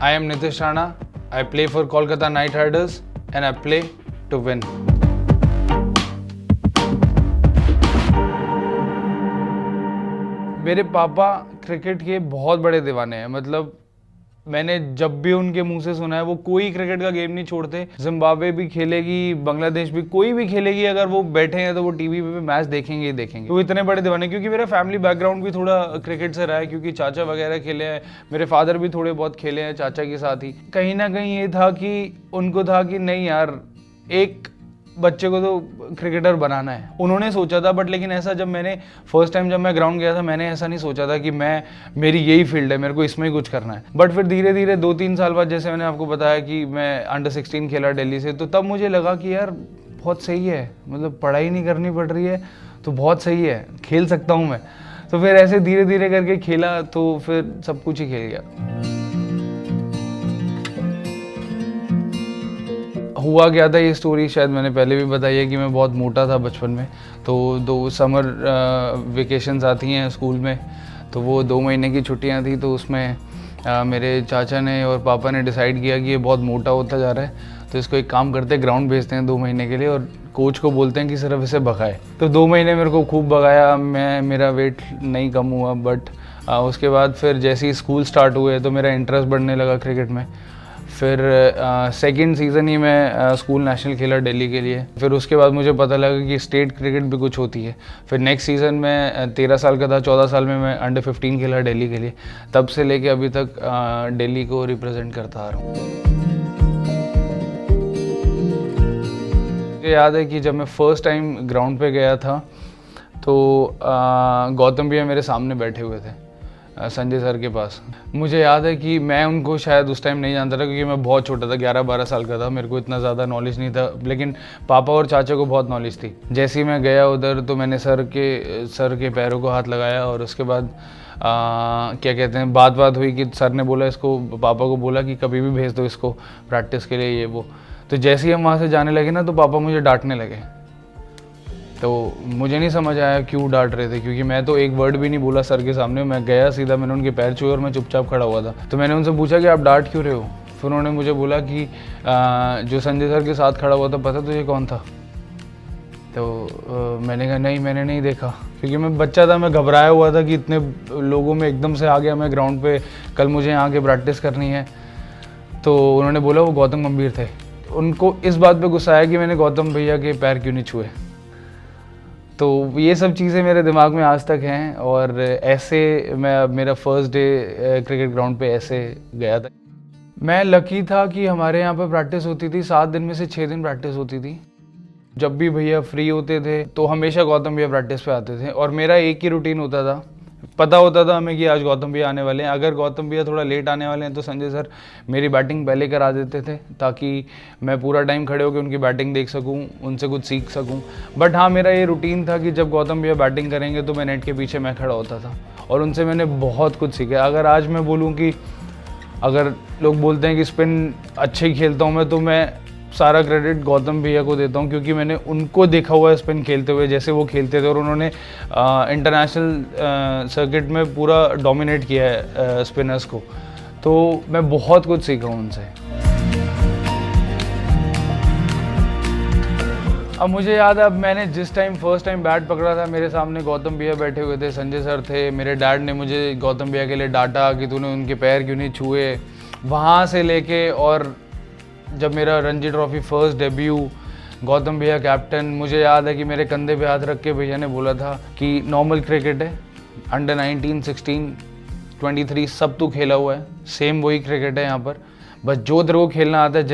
I am Nitish Rana. I play for Kolkata Knight Riders and I play to win. मेरे पापा cricket के बहुत बड़े दीवाने हैं। मतलब मैंने जब भी उनके मुंह से सुना है, वो कोई क्रिकेट का गेम नहीं छोड़ते। जिम्बाब्वे भी खेलेगी, बांग्लादेश भी, कोई भी खेलेगी, अगर वो बैठे हैं तो वो टीवी पे मैच देखेंगे ही देखेंगे। वो इतने बड़े दीवाने, क्योंकि मेरा फैमिली बैकग्राउंड भी थोड़ा क्रिकेट से रहा है, क्योंकि चाचा वगैरह खेले हैं, मेरे फादर भी थोड़े बहुत खेले हैं चाचा के साथ ही। कहीं ना कहीं ये था कि उनको था कि नहीं यार, एक बच्चे को तो क्रिकेटर बनाना है, उन्होंने सोचा था। बट लेकिन ऐसा, जब मैंने फर्स्ट टाइम जब मैं ग्राउंड गया था, मैंने ऐसा नहीं सोचा था कि मेरी यही फील्ड है, मेरे को इसमें ही कुछ करना है। बट फिर धीरे धीरे 2-3 साल बाद, जैसे मैंने आपको बताया कि मैं अंडर 16 खेला दिल्ली से, तो तब मुझे लगा कि यार बहुत सही है, मतलब पढ़ाई नहीं करनी पड़ रही है तो बहुत सही है, खेल सकता हूँ मैं। तो फिर ऐसे धीरे धीरे करके खेला, तो फिर सब कुछ ही खेल गया। हुआ क्या था, ये स्टोरी शायद मैंने पहले भी बताई है कि मैं बहुत मोटा था बचपन में। तो 2 समर वेकेशंस आती हैं स्कूल में, तो वो 2 महीने की छुट्टियां थी। तो उसमें मेरे चाचा ने और पापा ने डिसाइड किया कि ये बहुत मोटा होता जा रहा है, तो इसको एक काम करते हैं, ग्राउंड भेजते हैं 2 महीने के लिए और कोच को बोलते हैं कि सिर्फ इसे भगाए। तो 2 महीने मेरे को खूब भगाया, मेरा वेट नहीं कम हुआ। बट उसके बाद फिर जैसे ही स्कूल स्टार्ट हुए तो मेरा इंटरेस्ट बढ़ने लगा क्रिकेट में। फिर सेकंड सीज़न ही मैं स्कूल नेशनल खेला दिल्ली के लिए। फिर उसके बाद मुझे पता लगा कि स्टेट क्रिकेट भी कुछ होती है। फिर नेक्स्ट सीज़न में 13 साल का था, 14 साल में मैं अंडर 15 खेला दिल्ली के लिए। तब से लेके अभी तक दिल्ली को रिप्रेजेंट करता आ रहा हूँ। मुझे याद है कि जब मैं फर्स्ट टाइम ग्राउंड पे गया था, तो गौतम भैया मेरे सामने बैठे हुए थे संजय सर के पास। मुझे याद है कि मैं उनको शायद उस टाइम नहीं जानता था, क्योंकि मैं बहुत छोटा था, 11-12 साल का था, मेरे को इतना ज़्यादा नॉलेज नहीं था। लेकिन पापा और चाचा को बहुत नॉलेज थी। जैसे ही मैं गया उधर, तो मैंने सर के पैरों को हाथ लगाया और उसके बाद क्या कहते हैं, बात हुई कि सर ने बोला इसको, पापा को बोला कि कभी भी भेज दो इसको प्रैक्टिस के लिए, ये वो। तो जैसे ही हम वहाँ से जाने लगे ना, तो पापा मुझे डांटने लगे। तो मुझे नहीं समझ आया क्यों डांट रहे थे, क्योंकि मैं तो एक वर्ड भी नहीं बोला सर के सामने। मैं गया सीधा, मैंने उनके पैर छुए और मैं चुपचाप खड़ा हुआ था। तो मैंने उनसे पूछा कि आप डांट क्यों रहे हो। फिर उन्होंने मुझे बोला कि जो संजय सर के साथ खड़ा हुआ था, पता तुझे कौन था। तो मैंने कहा नहीं, मैंने नहीं देखा, क्योंकि मैं बच्चा था, मैं घबराया हुआ था कि इतने लोगों में एकदम से आ गया मैं ग्राउंड पे, कल मुझे यहाँ के प्रैक्टिस करनी है। तो उन्होंने बोला वो गौतम गंभीर थे। उनको इस बात पे गुस्सा आया कि मैंने गौतम भैया के पैर क्यों नहीं छुए। तो ये सब चीज़ें मेरे दिमाग में आज तक हैं। और ऐसे मेरा फर्स्ट डे क्रिकेट ग्राउंड पे ऐसे गया था। मैं लकी था कि हमारे यहाँ पे प्रैक्टिस होती थी, 7 दिन में से 6 दिन प्रैक्टिस होती थी। जब भी भैया फ्री होते थे तो हमेशा गौतम भैया प्रैक्टिस पे आते थे। और मेरा एक ही रूटीन होता था, पता होता था हमें कि आज गौतम भैया आने वाले हैं। अगर गौतम भैया थोड़ा लेट आने वाले हैं तो संजय सर मेरी बैटिंग पहले करा देते थे, ताकि मैं पूरा टाइम खड़े होकर उनकी बैटिंग देख सकूं, उनसे कुछ सीख सकूं। बट हाँ, मेरा ये रूटीन था कि जब गौतम भैया बैटिंग करेंगे तो मैं नेट के पीछे मैं खड़ा होता था, और उनसे मैंने बहुत कुछ सीखा। अगर आज मैं बोलूँ कि अगर लोग बोलते हैं कि स्पिन अच्छे ही खेलता हूँ मैं, तो मैं सारा क्रेडिट गौतम भैया को देता हूँ, क्योंकि मैंने उनको देखा हुआ है स्पिन खेलते हुए, जैसे वो खेलते थे। और उन्होंने इंटरनेशनल सर्किट में पूरा डोमिनेट किया है स्पिनर्स को। तो मैं बहुत कुछ सीखा हूँ उनसे। अब मुझे याद है, अब मैंने जिस टाइम फर्स्ट टाइम बैट पकड़ा था, मेरे सामने गौतम भैया बैठे हुए थे, संजय सर थे। मेरे डैड ने मुझे गौतम भैया के लिए डांटा कि तूने उनके पैर क्यों नहीं छुए। वहाँ से लेके, और जब मेरा Ranji trophy first debut, Gautam भैया कैप्टन, मुझे याद है कि मेरे कंधे पे हाथ रख के भैया ने बोला था कि नॉर्मल क्रिकेट है, अंडर 19, 16, 23 सब तू खेला हुआ है, सेम वही क्रिकेट है यहाँ पर, बस जो तेरे को खेलना आता है,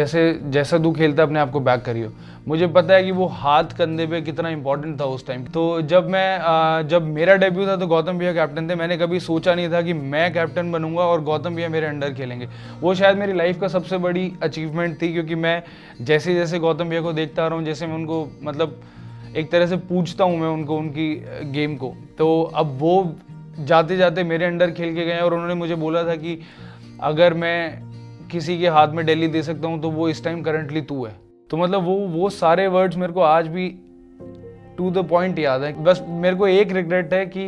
जैसा तू खेलता है अपने आप को बैक करियो। मुझे पता है कि वो हाथ कंधे पे कितना इंपॉर्टेंट था उस टाइम। तो जब मेरा डेब्यू था तो गौतम भैया कैप्टन थे। मैंने कभी सोचा नहीं था कि मैं कैप्टन बनूंगा और गौतम भैया मेरे अंडर खेलेंगे। वो शायद मेरी लाइफ का सबसे बड़ी अचीवमेंट थी, क्योंकि मैं जैसे जैसे गौतम भैया को देखता आ रहा हूँ, जैसे मैं उनको मतलब एक तरह से पूछता हूँ मैं उनको उनकी गेम को, तो अब वो जाते जाते मेरे अंडर खेल के गए। और उन्होंने मुझे बोला था कि अगर मैं किसी के हाथ में दिल्ली दे सकता हूँ तो वो इस टाइम करंटली तू है। तो मतलब वो सारे वर्ड्स मेरे को आज भी टू द पॉइंट याद है। बस मेरे को एक रिग्रेट है कि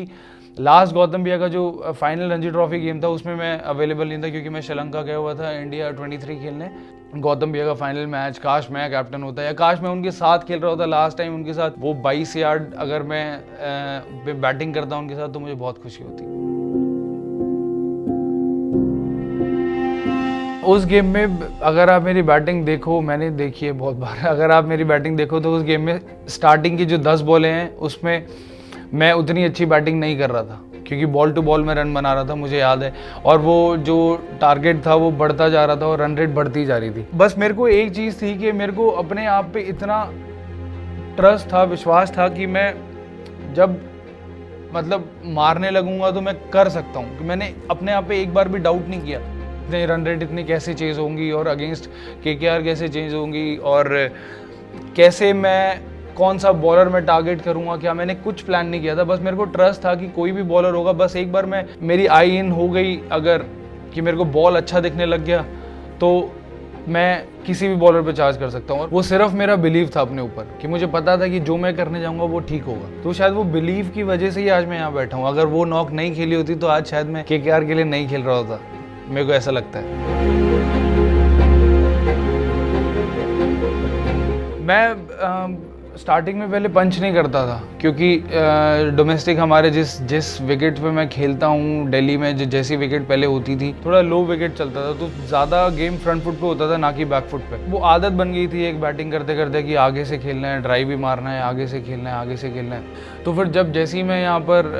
लास्ट गौतम भैया का जो फाइनल रणजी ट्रॉफी गेम था उसमें मैं अवेलेबल नहीं था क्योंकि मैं श्रीलंका गया हुआ था इंडिया 23 खेलने। गौतम भैया का फाइनल मैच, काश मैं कैप्टन होता या काश मैं उनके साथ खेल रहा होता लास्ट टाइम उनके साथ, वो 22 यार्ड अगर मैं बैटिंग करता उनके साथ तो मुझे बहुत खुशी होती। उस गेम में अगर आप मेरी बैटिंग देखो, मैंने देखी है बहुत बार, अगर आप मेरी बैटिंग देखो तो उस गेम में स्टार्टिंग की जो 10 बॉलें हैं उसमें मैं उतनी अच्छी बैटिंग नहीं कर रहा था क्योंकि बॉल टू बॉल में रन बना रहा था, मुझे याद है, और वो जो टारगेट था वो बढ़ता जा रहा था और रन रेट बढ़ती जा रही थी। बस मेरे को एक चीज़ थी कि मेरे को अपने आप पे इतना ट्रस्ट था, विश्वास था कि मैं जब मतलब मारने लगूंगा तो मैं कर सकता हूँ। कि मैंने अपने आप पे एक बार भी डाउट नहीं किया इतने रन रेट इतनी कैसे चेंज होंगी और अगेंस्ट केकेआर कैसे चेंज होंगी और कैसे मैं कौन सा बॉलर मैं टारगेट करूंगा, क्या मैंने कुछ प्लान नहीं किया था। बस मेरे को ट्रस्ट था कि कोई भी बॉलर होगा, बस एक बार मेरी आई इन हो गई अगर कि मेरे को बॉल अच्छा दिखने लग गया तो मैं किसी भी बॉलर पे चार्ज कर सकता हूँ। और वो सिर्फ मेरा बिलीव था अपने ऊपर कि मुझे पता था कि जो मैं करने जाऊँगा वो ठीक होगा। तो शायद वो बिलीव की वजह से ही आज मैं यहाँ बैठा हूँ। अगर वो नॉक नहीं खेली होती तो आज शायद मैं केकेआर के लिए नहीं खेल रहा होता, मेरे को ऐसा लगता है। मैं स्टार्टिंग में पहले पंच नहीं करता था क्योंकि डोमेस्टिक हमारे जिस विकेट पे मैं खेलता हूँ दिल्ली में, जैसी विकेट पहले होती थी थोड़ा लो विकेट चलता था तो ज़्यादा गेम फ्रंट फुट पे होता था ना कि बैक फुट पे। वो आदत बन गई थी एक बैटिंग करते करते कि आगे से खेलना है, ड्राइव भी मारना है, आगे से खेलना है, आगे से खेलना है। तो फिर जब जैसे ही मैं यहाँ पर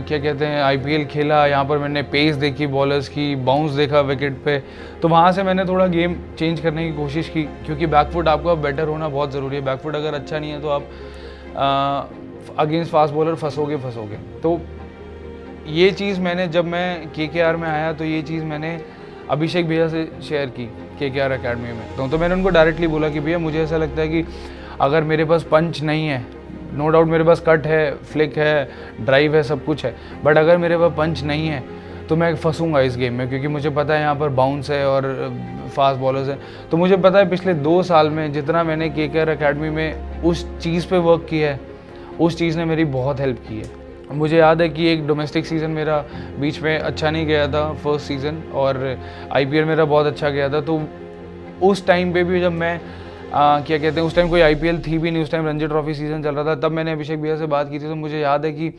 क्या कहते हैं IPL खेला, यहाँ पर मैंने पेस देखी बॉलर्स की, बाउंस देखा विकेट पे, तो वहाँ से मैंने थोड़ा गेम चेंज करने की कोशिश की क्योंकि बैकफुट आपका बेटर होना बहुत ज़रूरी है। बैकफुट अगर अच्छा नहीं है तो आप अगेंस्ट फास्ट बॉलर फंसोगे। तो ये चीज़ मैंने जब मैं केकेआर में आया तो ये चीज़ मैंने अभिषेक भैया से शेयर की केकेआर अकेडमी में। तो मैंने उनको डायरेक्टली बोला कि भैया मुझे ऐसा लगता है कि अगर मेरे पास पंच नहीं है, नो डाउट मेरे पास कट है, फ्लिक है, ड्राइव है, सब कुछ है, बट अगर मेरे पास पंच नहीं है तो मैं फंसूंगा इस गेम में क्योंकि मुझे पता है यहाँ पर बाउंस है और फास्ट बॉलर्स हैं। तो मुझे पता है पिछले 2 साल में जितना मैंने केकेआर अकेडमी में उस चीज़ पे वर्क किया है, उस चीज़ ने मेरी बहुत हेल्प की है। मुझे याद है कि एक डोमेस्टिक सीज़न मेरा बीच में अच्छा नहीं गया था, फर्स्ट सीज़न, और IPL मेरा बहुत अच्छा गया था। तो उस टाइम पे भी जब मैं क्या कहते हैं, उस टाइम कोई IPL थी भी नहीं, उस टाइम रणजी ट्रॉफी सीज़न चल रहा था, तब मैंने अभिषेक भैया से बात की थी। तो मुझे याद है कि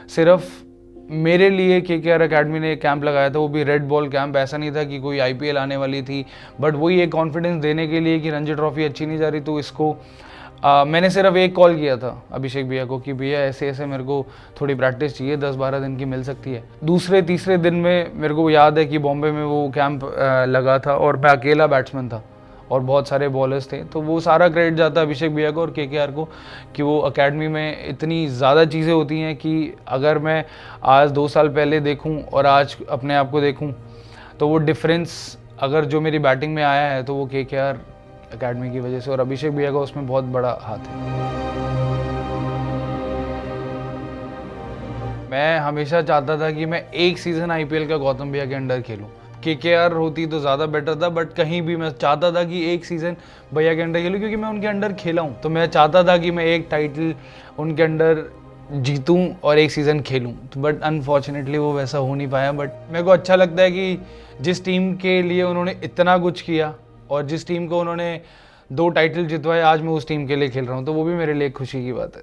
सिर्फ मेरे लिए केकेआर अकेडमी ने एक कैंप लगाया था, वो भी रेड बॉल कैंप। ऐसा नहीं था कि कोई IPL आने वाली थी, बट वही एक कॉन्फिडेंस देने के लिए कि रणजी ट्रॉफी अच्छी नहीं जा रही तो इसको मैंने सिर्फ एक कॉल किया था अभिषेक भैया को कि भैया ऐसे ऐसे मेरे को थोड़ी प्रैक्टिस चाहिए, 10-12 दिन की मिल सकती है। दूसरे तीसरे दिन में मेरे को याद है कि बॉम्बे में वो कैंप लगा था और मैं अकेला बैट्समैन था और बहुत सारे बॉलर्स थे। तो वो सारा क्रेडिट जाता है अभिषेक भैया को और केकेआर को कि वो अकेडमी में इतनी ज़्यादा चीज़ें होती हैं कि अगर मैं आज 2 साल पहले देखूं और आज अपने आप को देखूं तो वो डिफरेंस अगर जो मेरी बैटिंग में आया है तो वो केकेआर अकेडमी की वजह से, और अभिषेक भैया का उसमें बहुत बड़ा हाथ है। मैं हमेशा चाहता था कि मैं एक सीज़न IPL का गौतम भैया के अंडर खेलूं। केकेआर होती तो ज़्यादा बेटर था, बट कहीं भी मैं चाहता था कि एक सीज़न भैया के अंडर खेलूं क्योंकि मैं उनके अंडर खेला हूं। तो मैं चाहता था कि मैं एक टाइटल उनके अंडर जीतूं और एक सीज़न खेलूं। तो बट अनफॉर्चुनेटली वो वैसा हो नहीं पाया। बट मेरे को अच्छा लगता है कि जिस टीम के लिए उन्होंने इतना कुछ किया और जिस टीम को उन्होंने 2 टाइटल जितवाए, आज मैं उस टीम के लिए खेल रहा हूँ, तो वो भी मेरे लिए खुशी की बात है।